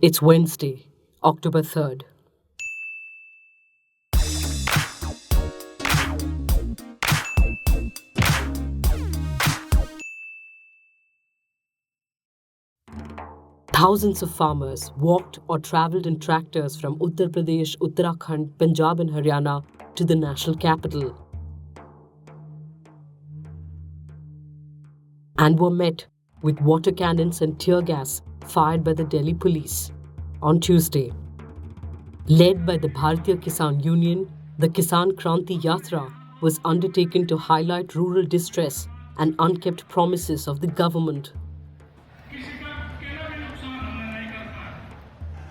It's Wednesday, October 3rd. Thousands of farmers walked or travelled in tractors from Uttar Pradesh, Uttarakhand, Punjab and Haryana to the national capital and were met with water cannons and tear gas fired by the Delhi police. On Tuesday, led by the Bharatiya Kisan Union, the Kisan Kranti Yatra was undertaken to highlight rural distress and unkept promises of the government.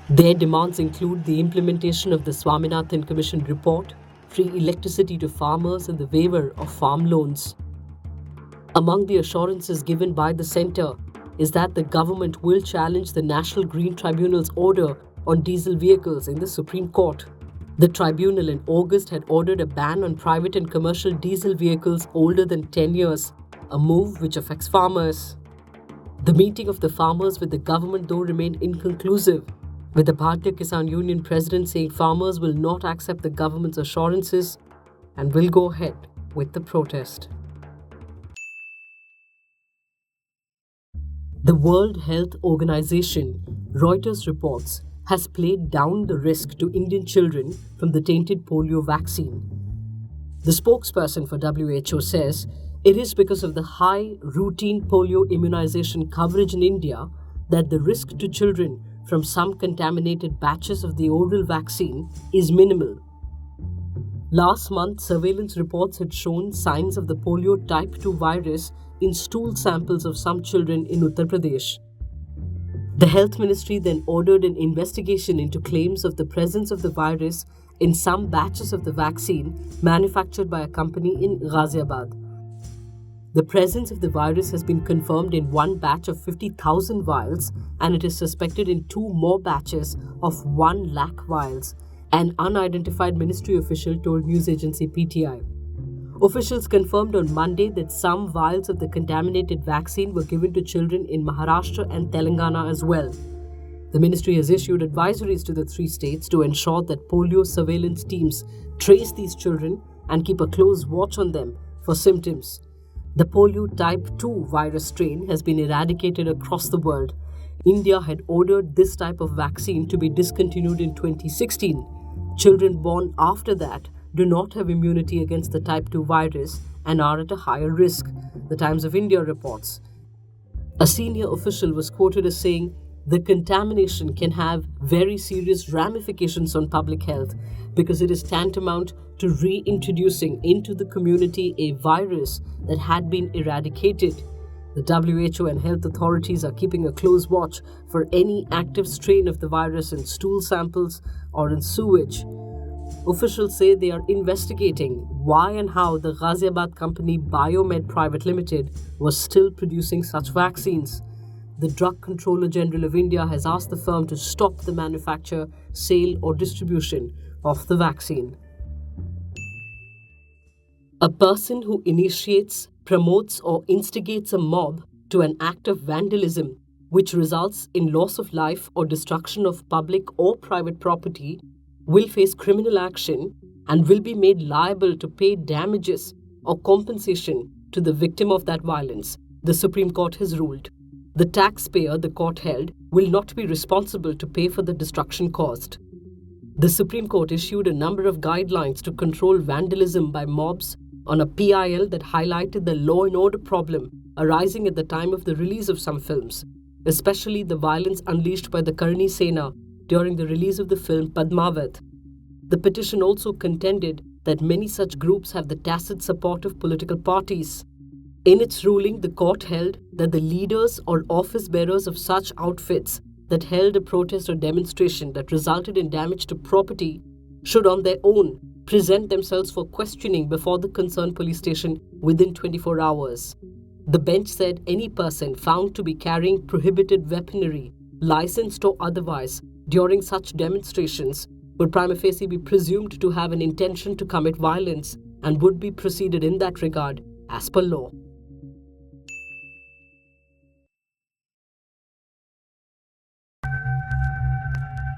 Their demands include the implementation of the Swaminathan Commission report, free electricity to farmers and the waiver of farm loans. Among the assurances given by the centre is that the government will challenge the National Green Tribunal's order on diesel vehicles in the Supreme Court. The tribunal in August had ordered a ban on private and commercial diesel vehicles older than 10 years, a move which affects farmers. The meeting of the farmers with the government though remained inconclusive, with the Bharatiya Kisan Union president saying farmers will not accept the government's assurances and will go ahead with the protest. The World Health Organization, Reuters reports, has played down the risk to Indian children from the tainted polio vaccine. The spokesperson for WHO says it is because of the high routine polio immunization coverage in India that the risk to children from some contaminated batches of the oral vaccine is minimal. Last month, surveillance reports had shown signs of the polio type 2 virus in stool samples of some children in Uttar Pradesh. The Health Ministry then ordered an investigation into claims of the presence of the virus in some batches of the vaccine manufactured by a company in Ghaziabad. The presence of the virus has been confirmed in one batch of 50,000 vials, and it is suspected in two more batches of 1 lakh vials, an unidentified ministry official told news agency PTI. Officials confirmed on Monday that some vials of the contaminated vaccine were given to children in Maharashtra and Telangana as well. The ministry has issued advisories to the three states to ensure that polio surveillance teams trace these children and keep a close watch on them for symptoms. The polio type 2 virus strain has been eradicated across the world. India had ordered this type of vaccine to be discontinued in 2016. Children born after that do not have immunity against the type 2 virus and are at a higher risk, the Times of India reports. A senior official was quoted as saying, "The contamination can have very serious ramifications on public health because it is tantamount to reintroducing into the community a virus that had been eradicated." The WHO and health authorities are keeping a close watch for any active strain of the virus in stool samples or in sewage. Officials say they are investigating why and how the Ghaziabad company Biomed Private Limited was still producing such vaccines. The Drug Controller General of India has asked the firm to stop the manufacture, sale or distribution of the vaccine. A person who initiates, promotes or instigates a mob to an act of vandalism which results in loss of life or destruction of public or private property will face criminal action and will be made liable to pay damages or compensation to the victim of that violence, the Supreme Court has ruled. The taxpayer, the court held, will not be responsible to pay for the destruction caused. The Supreme Court issued a number of guidelines to control vandalism by mobs on a PIL that highlighted the law and order problem arising at the time of the release of some films, especially the violence unleashed by the Karni Sena during the release of the film Padmavat. The petition also contended that many such groups have the tacit support of political parties. In its ruling, the court held that the leaders or office bearers of such outfits that held a protest or demonstration that resulted in damage to property should on their own present themselves for questioning before the concerned police station within 24 hours. The bench said any person found to be carrying prohibited weaponry, licensed or otherwise, during such demonstrations would prima facie be presumed to have an intention to commit violence and would be proceeded in that regard as per law.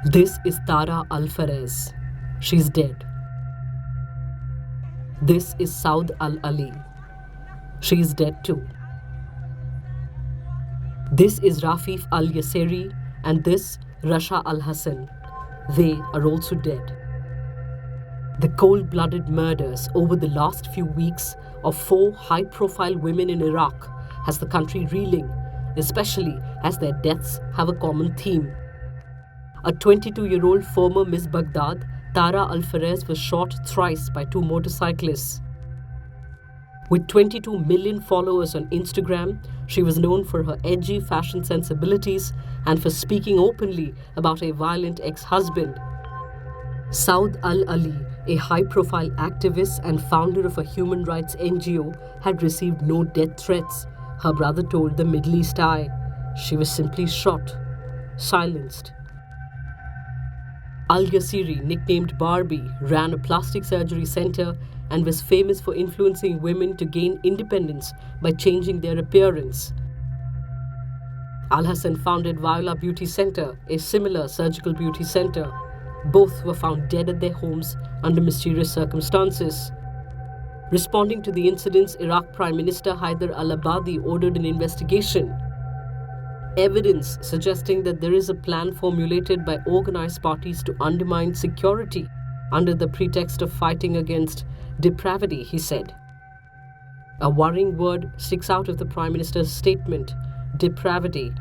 This is Tara Al-Farez. She's dead. This is Saud Al-Ali. She's dead too. This is Rafif al-Yaseri and this Rasha al-Hassan. They are also dead. The cold-blooded murders over the last few weeks of 4 high-profile women in Iraq has the country reeling, especially as their deaths have a common theme. A 22-year-old former Miss Baghdad, Tara Al-Farez, was shot thrice by 2 motorcyclists. With 22 million followers on Instagram, she was known for her edgy fashion sensibilities and for speaking openly about a violent ex-husband. Saud Al-Ali, a high-profile activist and founder of a human rights NGO, had received no death threats, her brother told the Middle East Eye. She was simply shot, silenced. Al-Yaseri, nicknamed Barbie, ran a plastic surgery center and was famous for influencing women to gain independence by changing their appearance. Al-Hassan founded Viola Beauty Center, a similar surgical beauty center. Both were found dead at their homes under mysterious circumstances. Responding to the incidents, Iraq Prime Minister Haider al-Abadi ordered an investigation. Evidence suggesting that there is a plan formulated by organized parties to undermine security under the pretext of fighting against depravity, he said. A worrying word sticks out of the Prime Minister's statement: depravity.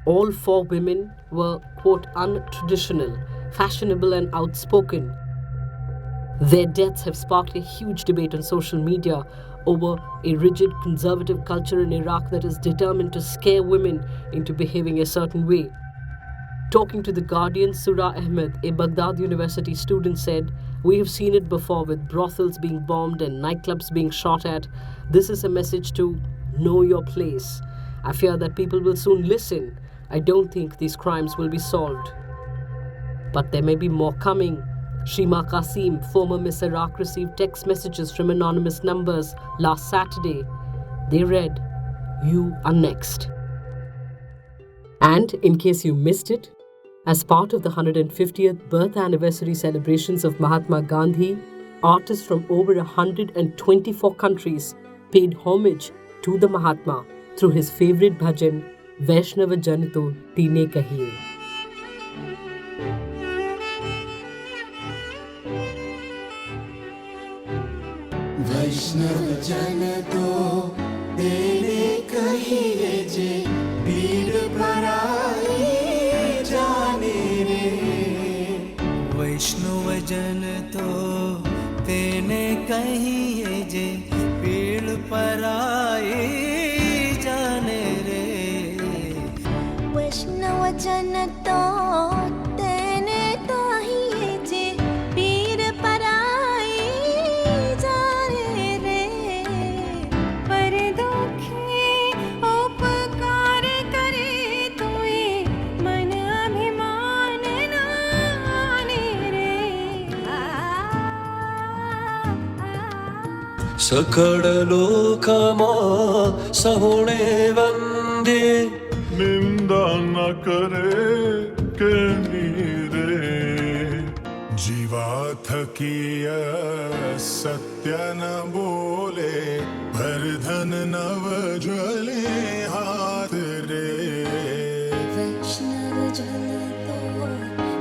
All 4 women were, quote, untraditional, fashionable and outspoken. Their deaths have sparked a huge debate on social media over a rigid conservative culture in Iraq that is determined to scare women into behaving a certain way. Talking to The Guardian, Surah Ahmed, a Baghdad University student, said, "We have seen it before with brothels being bombed and nightclubs being shot at. This is a message to know your place. I fear that people will soon listen. I don't think these crimes will be solved. But there may be more coming." Shima Qasim, former Miss Iraq, received text messages from anonymous numbers last Saturday. They read, "You are next." And in case you missed it, as part of the 150th birth anniversary celebrations of Mahatma Gandhi, artists from over 124 countries paid homage to the Mahatma through his favorite bhajan, Vaishnava Janito Tine Kahiye. वैष्णव जन तो तेरे कहिए जे पीड़ पराई जाने रे वैष्णव जन तो तेने कहिए जे पीड़ पराई जाने रे वैष्णव जन तो तेने कहिए जे पीड़ पराई सकळ लोकमा सहोणे वंदे निंदा न करे के नीरे जीवा थकिय सत्य न बोले भरधन नव ज्वले हाथ रे वैष्णव जन तो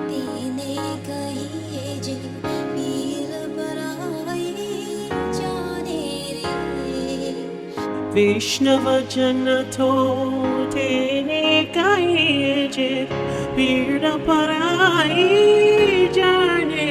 तेने कहिए जे पीर पराई वैष्णव जन तो तेने कहिए जे पीड़ पराई जाने